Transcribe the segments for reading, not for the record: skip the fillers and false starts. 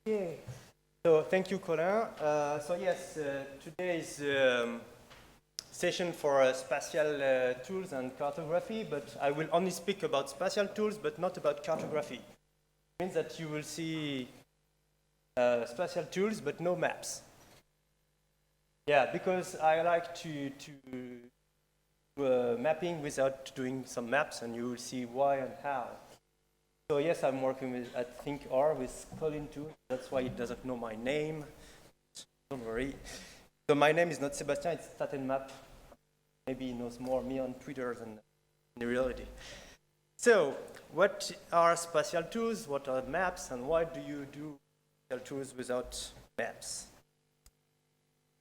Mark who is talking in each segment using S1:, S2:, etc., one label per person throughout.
S1: Okay. So thank you, Colin. So yes, today's session for spatial tools and cartography, but I will only speak about spatial tools, but not about cartography. It means that you will see spatial tools, but no maps. Yeah, because I like to mapping without doing some maps, and you will see why and how. So yes, I'm working at ThinkR with Colin too. That's why he doesn't know my name. Don't worry. So my name is not Sébastien, it's StatMap. Maybe he knows more me on Twitter than in reality. So what are spatial tools? What are maps? And why do you do spatial tools without maps?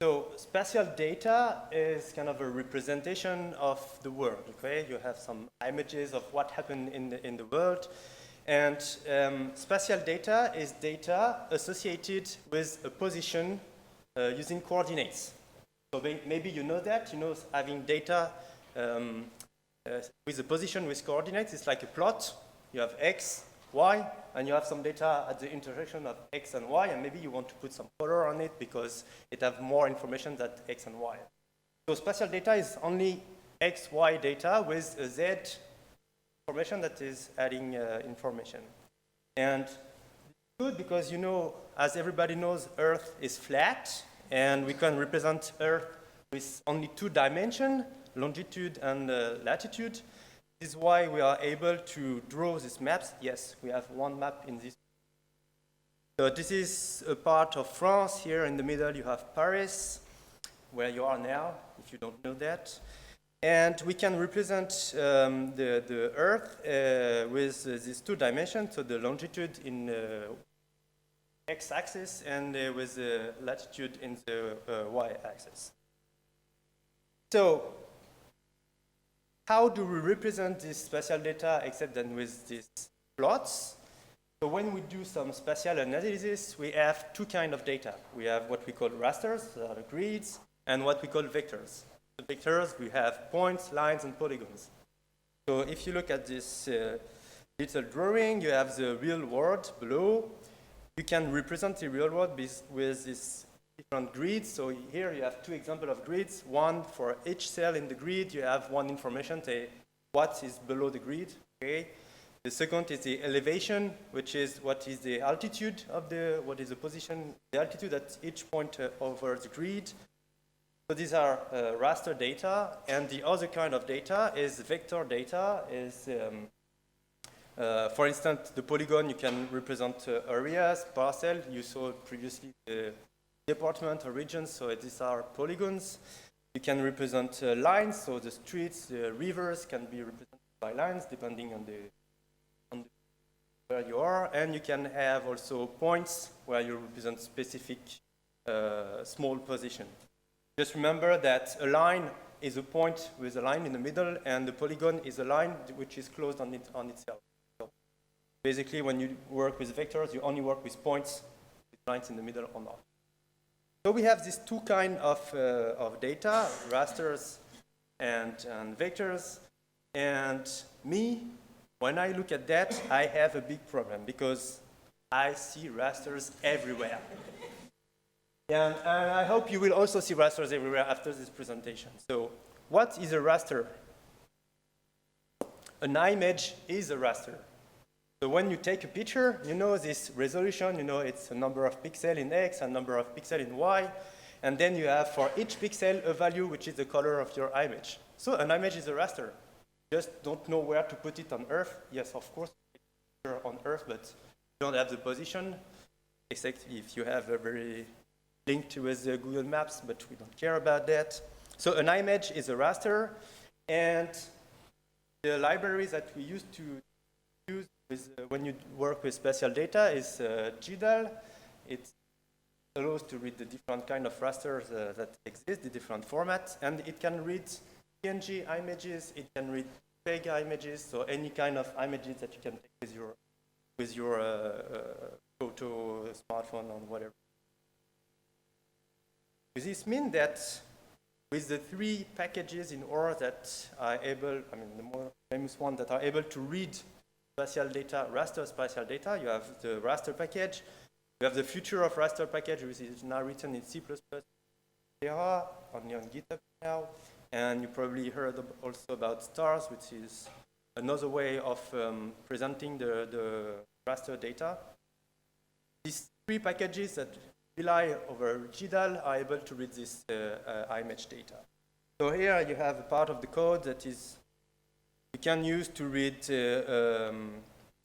S1: So spatial data is kind of a representation of the world, okay? You have some images of what happened in the world. And spatial data is data associated with a position using coordinates. So maybe you know that, having data with a position with coordinates, it's like a plot. You have X, Y, and you have some data at the intersection of X and Y, and maybe you want to put some color on it because it has more information than X and Y. So spatial data is only X, Y data with a Z information that is adding information. And it's good because, as everybody knows, Earth is flat, and we can represent Earth with only two dimensions, longitude and latitude. This is why we are able to draw these maps. Yes, we have one map in this. So this is a part of France. Here in the middle you have Paris, where you are now, if you don't know that. And we can represent the Earth with these two dimensions, so the longitude in x-axis and with the latitude in the y-axis. So how do we represent this spatial data except then with these plots? So when we do some spatial analysis, we have two kinds of data. We have what we call rasters, that are the grids, and what we call vectors. The vectors, we have points, lines, and polygons. So if you look at this little drawing, you have the real world below. You can represent the real world with these different grids. So here you have two examples of grids. One for each cell in the grid, you have one information, say what is below the grid. Okay. The second is the elevation, which is what is the altitude of what is the position, the altitude at each point over the grid. So these are raster data, and the other kind of data is vector data. For instance, the polygon, you can represent areas, parcels. You saw previously the department or regions, so these are polygons. You can represent lines, so the streets, the rivers can be represented by lines depending on where you are. And you can have also points where you represent specific small position. Just remember that a line is a point with a line in the middle, and the polygon is a line which is closed on itself. So basically, when you work with vectors, you only work with points, with lines in the middle or not. So we have these two kinds of data, rasters and vectors. And me, when I look at that, I have a big problem because I see rasters everywhere. And I hope you will also see rasters everywhere after this presentation. So what is a raster? An image is a raster. So when you take a picture, this resolution, it's a number of pixels in X, a number of pixels in Y, and then you have for each pixel a value which is the color of your image. So an image is a raster. Just don't know where to put it on Earth. Yes, of course, it's on Earth, but you don't have the position, except if you have a very linked with Google Maps, but we don't care about that. So an image is a raster, and the libraries that we used to use when you work with spatial data is GDAL. It allows to read the different kind of rasters that exist, the different formats, and it can read PNG images, it can read PEG images, so any kind of images that you can take with your photo, smartphone, or whatever. Does this mean that with the three packages in OR that are able, the more famous one that are able to read spatial data, raster spatial data, you have the raster package, We have the future of raster package, which is now written in C++, etc., only on GitHub now. And you probably heard also about stars, which is another way of presenting the raster data. These three packages that rely over GDAL are able to read this image data. So here you have a part of the code that is you can use to read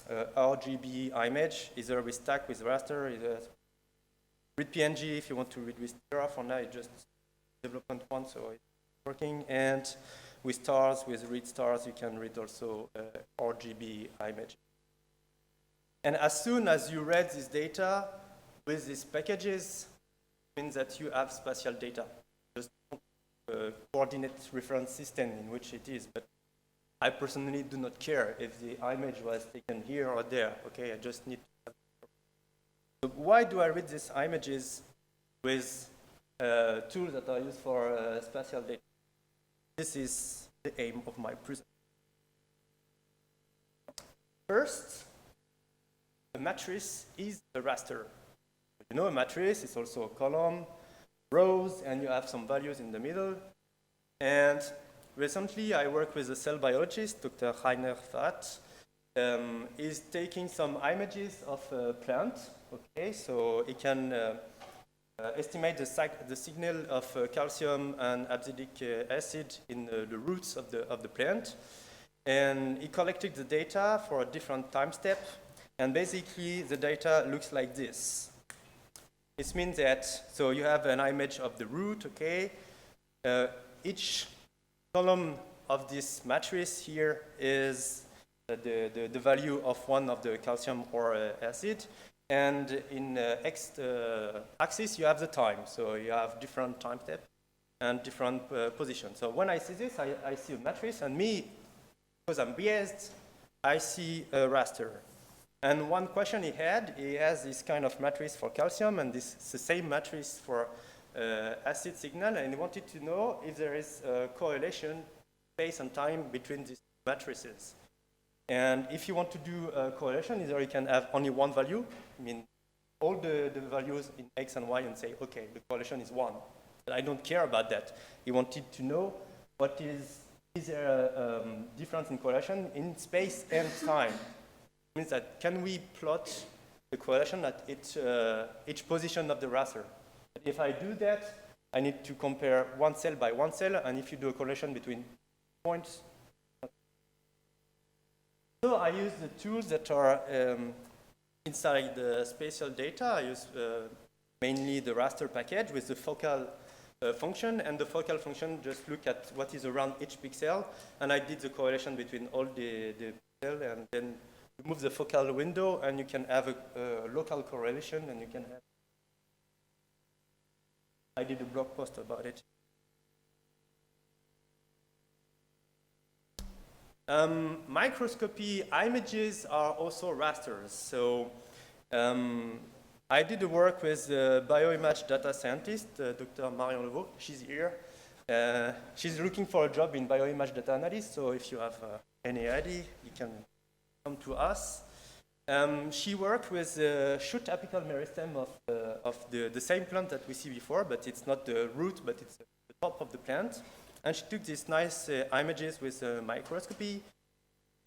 S1: RGB image, either with stack, with raster, either read PNG if you want to read with Terra. For now, it's just development one, so it's working. And with stars, with read stars, you can read also RGB image. And as soon as you read this data with these packages, it means that you have spatial data. Just coordinate reference system in which it is. But I personally do not care if the image was taken here or there. Okay, I just need to have. So why do I read these images with tools that are used for spatial data? This is the aim of my presentation. First, a matrix is a raster. You know, a matrix is also a column, rows, and you have some values in the middle. And recently, I work with a cell biologist, Dr. Rainer Fath. He's taking some images of a plant. Okay, so he can estimate the signal of calcium and abscisic acid in the roots of the plant. And he collected the data for a different time step. And basically, the data looks like this. This means that, so you have an image of the root, okay? Each column of this matrix here is the value of one of the calcium or acid. And in X axis, you have the time. So you have different time steps and different positions. So when I see this, I see a matrix. And me, because I'm biased, I see a raster. And one question he has this kind of matrix for calcium, and this is the same matrix for acid signal, and he wanted to know if there is a correlation, space and time between these matrices. And if you want to do a correlation, either you can have only one value, I mean, all the values in X and Y, and say, okay, the correlation is 1. But I don't care about that. He wanted to know what is there a difference in correlation in space and time? It means that can we plot the correlation at each position of the raster? If I do that, I need to compare one cell by one cell, and if you do a correlation between points. So I use the tools that are inside the spatial data. I use mainly the raster package with the focal function, and the focal function just look at what is around each pixel, and I did the correlation between all the pixels, and then move the focal window, and you can have a local correlation, and you can have. I did a blog post about it. Microscopy images are also rasters. So I did the work with the bioimage data scientist, Dr. Marion Levaux. She's here. She's looking for a job in bioimage data analysis. So if you have any idea, you can come to us. She worked with the shoot apical meristem of the same plant that we see before, but it's not the root, but it's the top of the plant. And she took these nice images with a microscopy,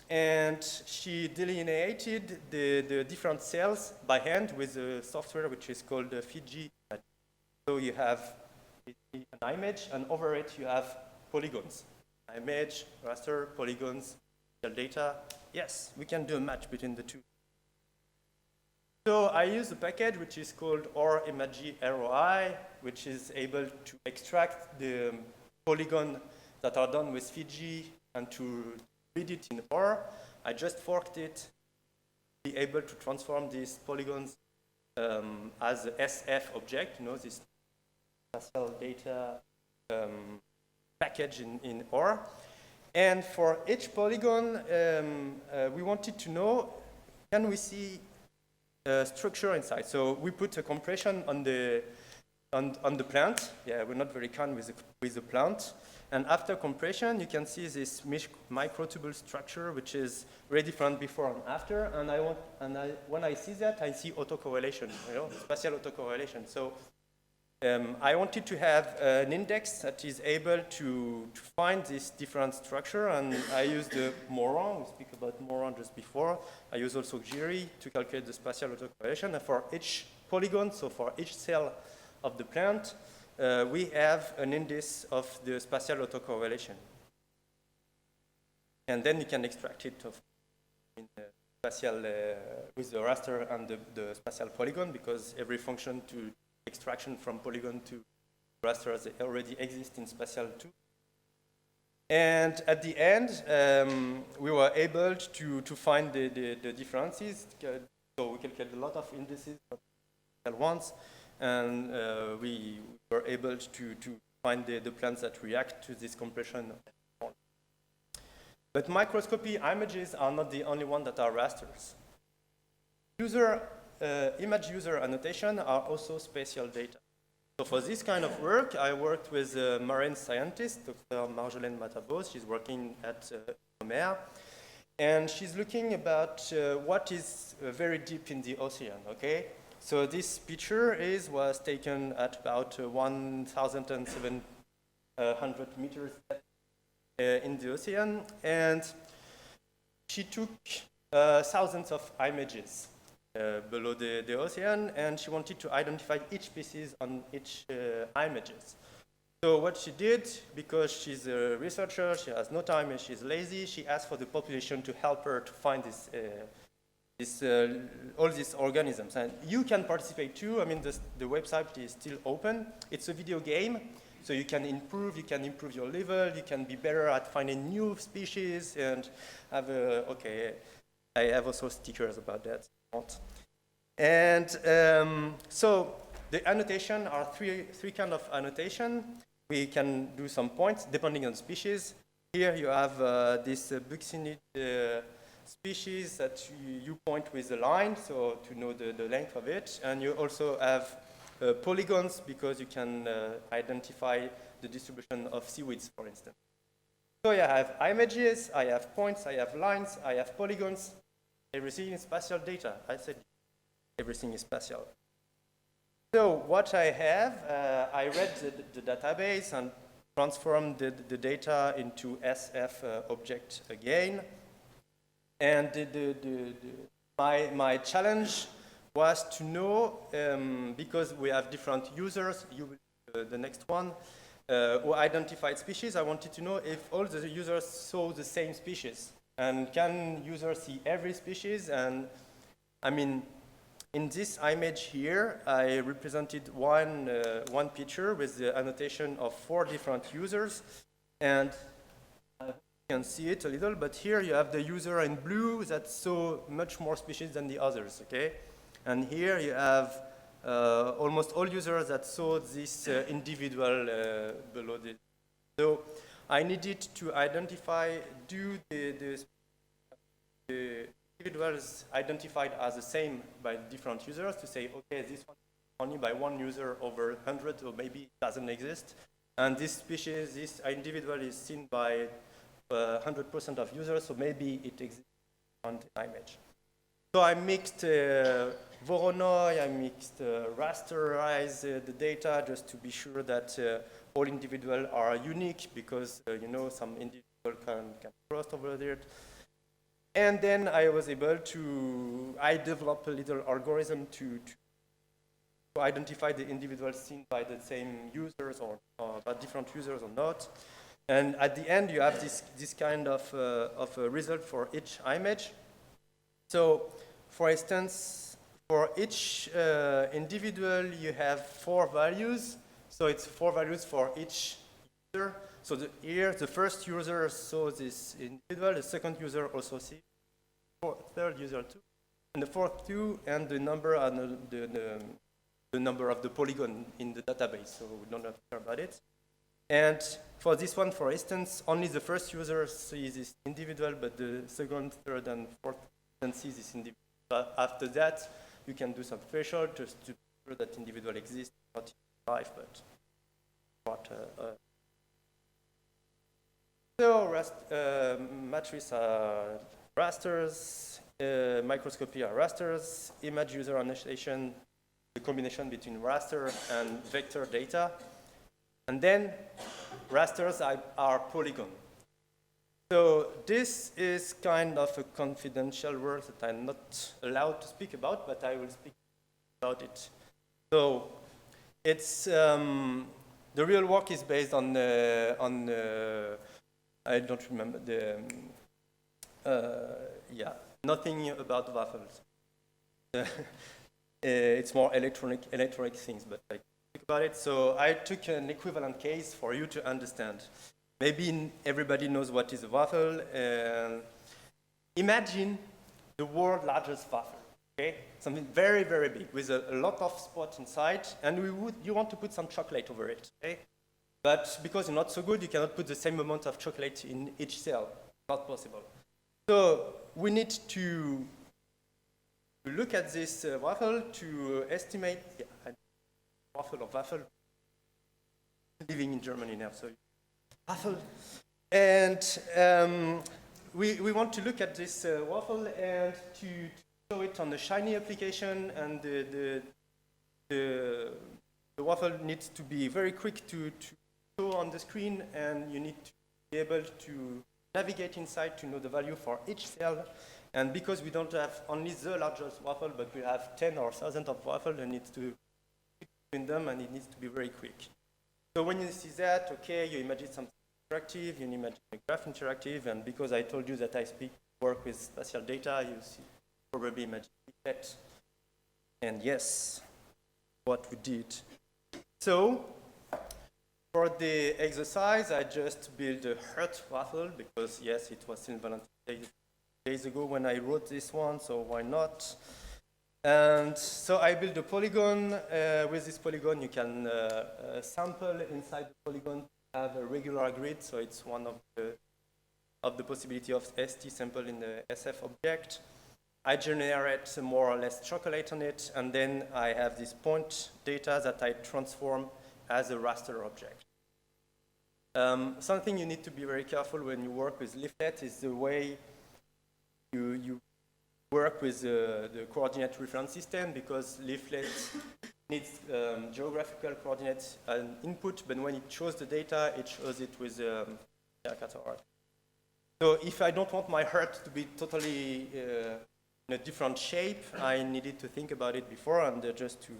S1: and she delineated the different cells by hand with a software which is called Fiji. So you have an image, and over it you have polygons. Image, raster, polygons, data. Yes, we can do a match between the two. So I use a package which is called OR-Imagy ROI, which is able to extract the polygon that are done with Fiji and to read it in OR. I just forked it, be able to transform these polygons as a SF object, you know, this spatial data package in OR. And for each polygon, we wanted to know, can we see structure inside? So we put a compression on the plant. Yeah, we're not very kind with the plant. And after compression, you can see this microtubule structure, which is very different before and after. And when I see that, I see autocorrelation, spatial autocorrelation. So I wanted to have an index that is able to find this different structure, and I used the Moran. We speak about Moran just before. I use also Giri to calculate the spatial autocorrelation. And for each polygon, so for each cell of the plant, we have an index of the spatial autocorrelation. And then you can extract it in the spatial, with the raster and the spatial polygon, because every function to extraction from polygon to raster they already exist in spatial too. And at the end, we were able to find the differences. So we calculated a lot of indices, ones, and we were able to find the plants that react to this compression. But microscopy images are not the only one that are rasters. Image user annotation are also spatial data. So for this kind of work, I worked with a marine scientist, Dr. Marjolaine Matabos. She's working at Omer, and she's looking about what is very deep in the ocean, okay? So this picture was taken at about 1,700 meters in the ocean, and she took thousands of images below the ocean, and she wanted to identify each species on each images. So what she did, because she's a researcher, she has no time and she's lazy, she asked for the population to help her to find all these organisms. And you can participate too. I mean, the website is still open. It's a video game, so you can improve your level, you can be better at finding new species, and have I have also stickers about that. And so the annotation are three kind of annotation. We can do some points depending on species. Here you have this buccinid species that you point with a line, so to know the length of it. And you also have polygons, because you can identify the distribution of seaweeds, for instance. So I have images, I have points, I have lines, I have polygons. Everything is spatial data. I said everything is spatial. So what I have, I read the database and transformed the data into SF object again. And my challenge was to know, because we have different users, the next one, who identified species, I wanted to know if all the users saw the same species. And can users see every species? And I mean, in this image here, I represented one picture with the annotation of 4 different users. And you can see it a little, but here you have the user in blue that saw much more species than the others, okay? And here you have almost all users that saw this individual below this. So I needed to identify, do the individuals identified as the same by different users to say, okay, this one only by one user over 100, or maybe it doesn't exist. And this species, this individual is seen by 100% of users, so maybe it exists on the image. So I mixed Voronoi, I mixed rasterize the data just to be sure that all individuals are unique, because some individual can cross over there. And then I was able to, I developed a little algorithm to identify the individuals seen by the same users or by different users or not. And at the end, you have this kind of a result for each image. So, for instance, for each individual, you have 4 values. So it's 4 values for each user. So here, the first user saw this individual, the second user also sees, third user too, and the fourth too, and the number and the number of the polygon in the database. So we don't have to care about it. And for this one, for instance, only the first user sees this individual, but the second, third, and fourth don't see this individual. But after that, you can do some threshold just to be sure that individual exists, not in life, but So matrices are rasters, microscopy are rasters, image user annotation, the combination between raster and vector data. And then rasters are polygon. So this is kind of a confidential word that I'm not allowed to speak about, but I will speak about it. So it's the real work is based on I don't remember nothing about waffles. It's more electronic things, but I think about it. So I took an equivalent case for you to understand. Maybe everybody knows what is a waffle. Imagine the world's largest waffle. Okay, something very, very big with a lot of spots inside, and you want to put some chocolate over it. Okay, but because you're not so good, you cannot put the same amount of chocolate in each cell. Not possible. So we need to look at this waffle to estimate waffle. Living in Germany now, so waffle, and we want to look at this waffle and to show it on the Shiny application, and the waffle needs to be very quick to show on the screen, and you need to be able to navigate inside to know the value for each cell. And because we don't have only the largest waffle, but we have 10 or thousands of waffles, and needs to between them, and it needs to be very quick. So when you see that, okay, you imagine something interactive, you imagine a graph interactive, and because I told you that I work with spatial data, you see probably imagine that. And yes, what we did. So for the exercise, I just built a heart waffle because yes, it was still Valentine's days ago when I wrote this one, so why not? And so I built a polygon. With this polygon, you can sample inside the polygon, have a regular grid, so it's one of the possibility of ST sample in the SF object. I generate more or less chocolate on it, and then I have this point data that I transform as a raster object. Something you need to be very careful when you work with leaflet is the way you work with the coordinate reference system, because leaflet needs geographical coordinates and input, but when it shows the data, it shows it with So if I don't want my heart to be totally in a different shape, I needed to think about it before and just to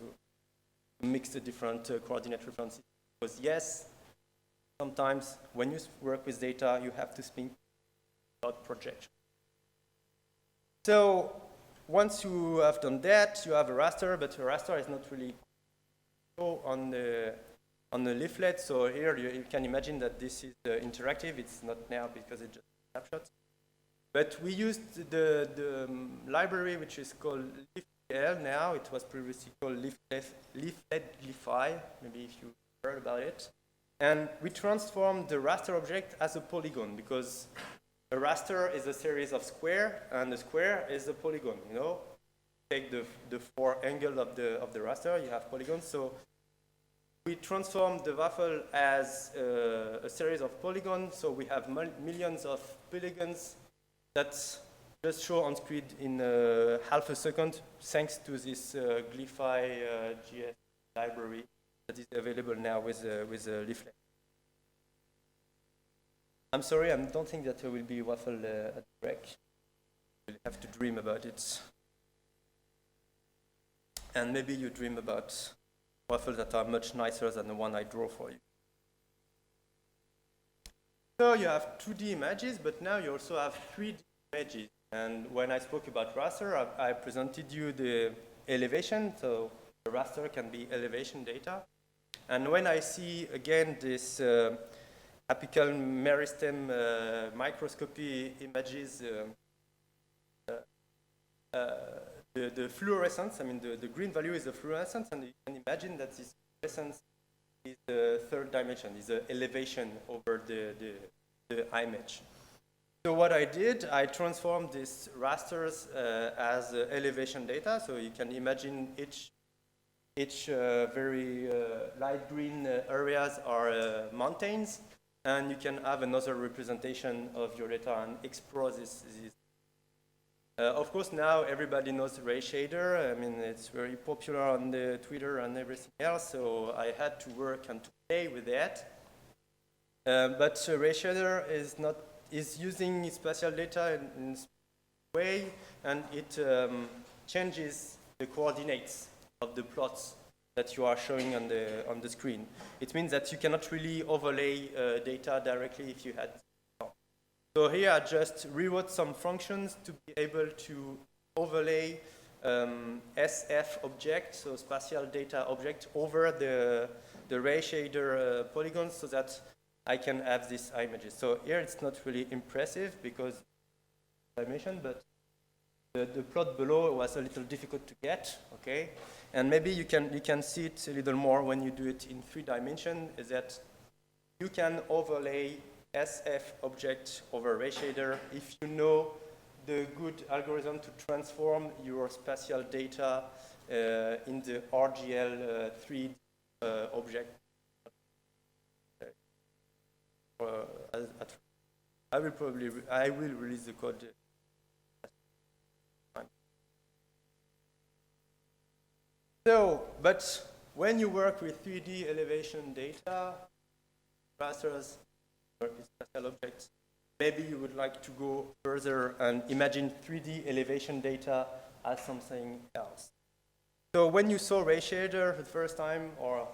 S1: mix the different coordinate references. Because yes, sometimes when you work with data, you have to think about projection. So once you have done that, you have a raster, but a raster is not really on the leaflet. So here you can imagine that this is interactive. It's not now because it's just a snapshot. But we used the library which is called ThinkR now. It was previously called leaflet-glyphi, maybe if you heard about it. And we transformed the raster object as a polygon, because a raster is a series of squares, and a square is a polygon, you know? Take the four angles of the raster, you have polygons. So we transform the waffle as a series of polygons, so we have millions of polygons that just show on screen in half a second, thanks to this glyphi GS library that is available now with leaflet. I'm sorry, I don't think that there will be waffle at the break. You'll have to dream about it. And maybe you dream about waffles that are much nicer than the one I draw for you. So you have 2D images, but now you also have 3D images. And when I spoke about raster, I presented you the elevation. So the raster can be elevation data. And when I see again this apical meristem microscopy images, the fluorescence, I mean the green value is the fluorescence, and you can imagine that this fluorescence is the third dimension, is the elevation over the image. So what I did, I transformed these rasters as elevation data, so you can imagine each very light green areas are mountains, and you can have another representation of your data and explore this. Of course, now everybody knows Ray Shader. I mean, it's very popular on the Twitter and everything else, so I had to work and to play with that. But Ray Shader is using spatial data in a way, and it changes the coordinates of the plots that you are showing on the screen. It means that you cannot really overlay data directly if you had. So here I just rewrote some functions to be able to overlay SF object, so spatial data object, over the Ray Shader polygons so that I can have these images. So here it's not really impressive because dimension, but the plot below was a little difficult to get, okay? And maybe you can see it a little more when you do it in 3 dimensions, is that you can overlay SF object over Ray Shader if you know the good algorithm to transform your spatial data in the RGL 3D object. I will release the code. So, but when you work with 3D elevation data, rasters, or spatial objects, maybe you would like to go further and imagine 3D elevation data as something else. So when you saw Ray Shader the first time, or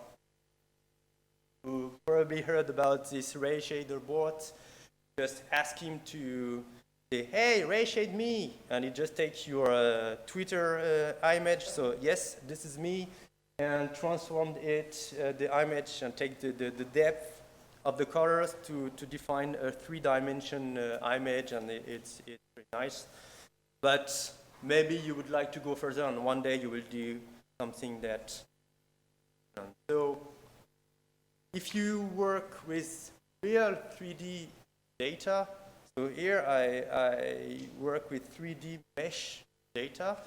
S1: you probably heard about this Ray Shader bot, just ask him to say, hey, Ray Shade me, and it just takes your Twitter image, so yes, this is me, and transformed it, the image, and take the depth of the colors to define a 3-dimension image, and it's pretty nice. But maybe you would like to go further, and one day you will do something that. So if you work with real 3D data, so here I work with 3D mesh data.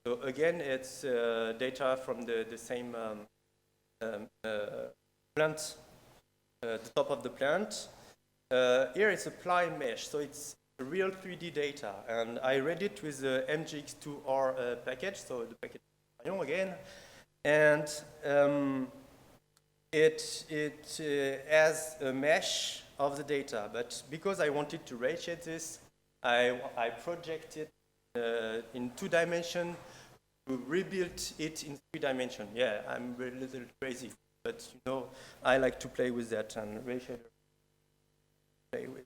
S1: So again, it's data from the same plant, the top of the plant. Here it's apply mesh, so it's real 3D data, and I read it with the MGX2R package, so the package again, and it has a mesh of the data, but because I wanted to ray shade this, I projected in 2 dimensions to rebuild it in 3 dimensions. Yeah, I'm a little crazy, but you know, I like to play with that and ray shader play with.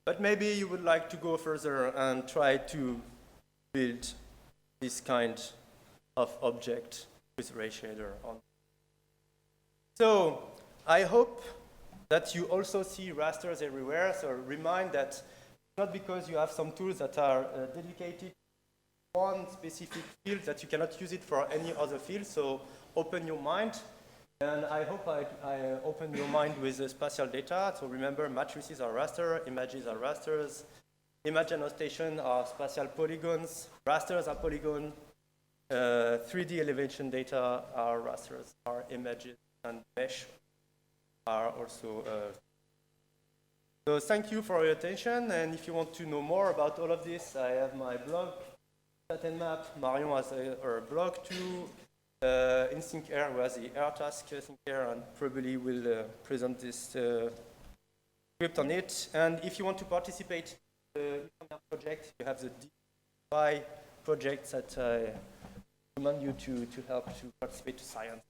S1: But maybe you would like to go further and try to build this kind of object with ray shader on. So I hope that you also see rasters everywhere. So remind that not because you have some tools that are dedicated to one specific field that you cannot use it for any other field. So open your mind. And I hope I open your mind with the spatial data. So remember, matrices are raster, images are rasters, image annotation are spatial polygons, rasters are polygon, 3D elevation data are rasters, are images, and mesh are also. So thank you for your attention, and if you want to know more about all of this, I have my blog, SatMap. Marion has her blog too. In ThinkR, who has the R task ThinkR, and probably will present this script on it. And if you want to participate in the project, you have the DeFi project that I recommend you to help to participate to science.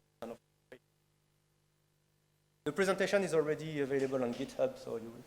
S1: The presentation is already available on GitHub, so you will